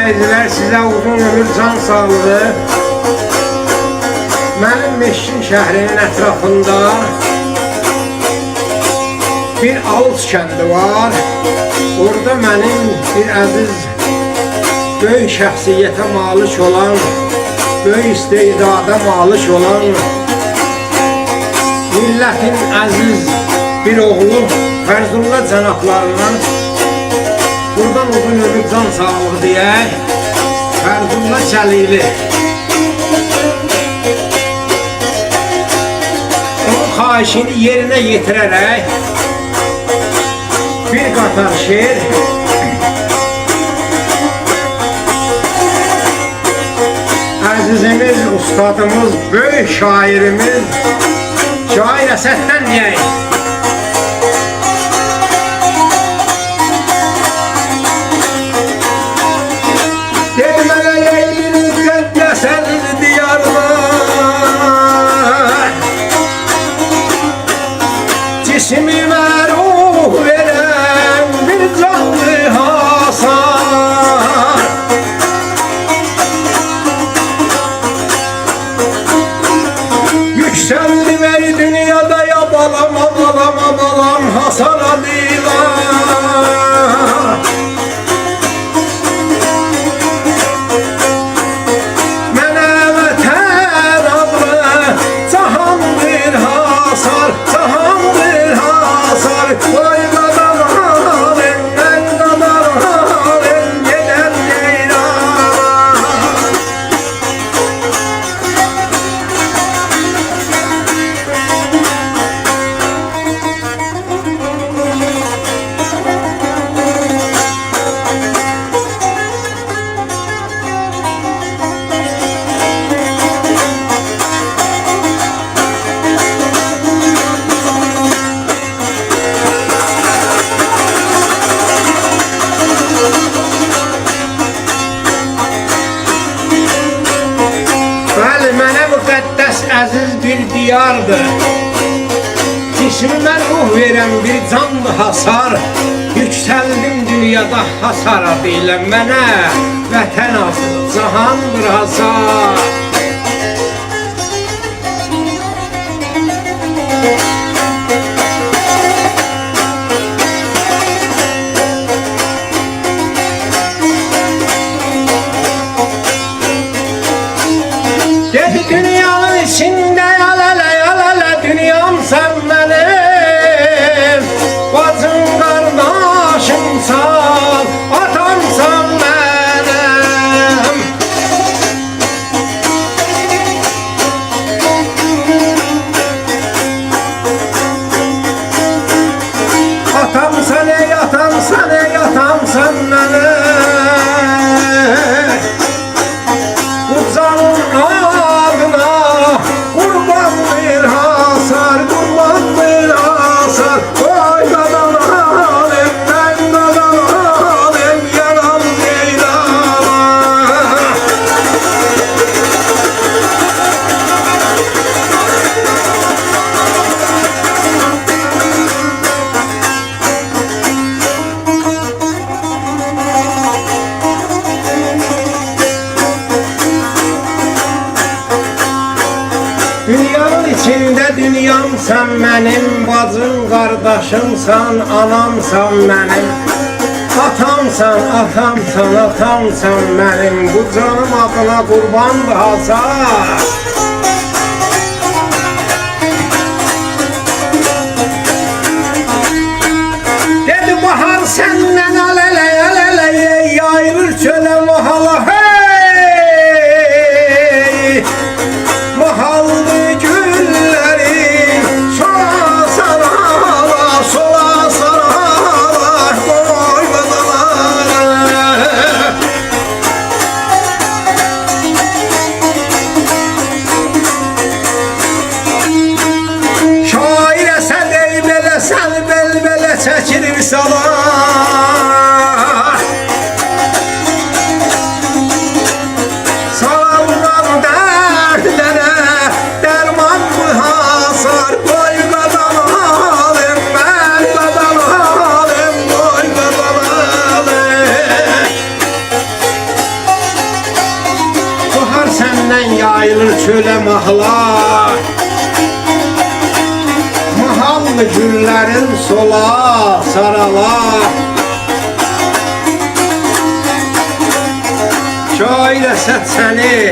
izləyicilər, sizə uzun ömür, can sağlığı. Mənim Meşin şəhrinin ətrafında bir Alus kəndi var. Orada mənim bir əziz, böyük şəxsiyyətə malik olan, böyük istedada malik olan, millətin əziz bir oğlu Fərzullah cənablarından buradan uzun ömür, can sağlığı deyək, Fərzullah Cəlili. Onun xahişini yerinə yetirərək bir qatar şeir əzizimiz, ustadımız, böyük şairimiz Şair Əsəddən deyək. Dedi mənə yeylin müqəddəsən diyarlar, cismimə ruh verən bir canlı hasar. Yükseldim ey dünyada ya balam, balam, balam hasar adıyla. Mənə vətən adlı cahan bir hasar, cahan bir hasar. Vay qadar halim, mən qadar halim, gedər ceyran. Bəli, mənə müqəddəs əziz bir diyardır. Cismimə ruh verən bir canlı hasar. Yüksəldim dünyada hasar adıyla. Mənə vətən adlı cahan bir hasar. Dedi dünyanın içinde yalala yalala, dünyam sen benim, bacım kardeşimsan, atamsan benim. Atamsan ey atamsan ey atamsan benim. Bu canın ağına kurban bir hasar, kurban bir hasar. Oy kadar halim, ben kadar halim, yalan ceylan. Dünyanın içinde dünyam sen benim, bacım kardeşimsan, anamsan benim. Atamsan, atamsan, atamsan benim, bu canım adına kurbandır hasar. Dedi bahar senden alele alele, yayılır çöle mahala hey. Mahallı gülleri sola sarala, sola sarala, koy badalar. çölə mahlar. Mahallı güllərin sola saralar. Şailə sət səni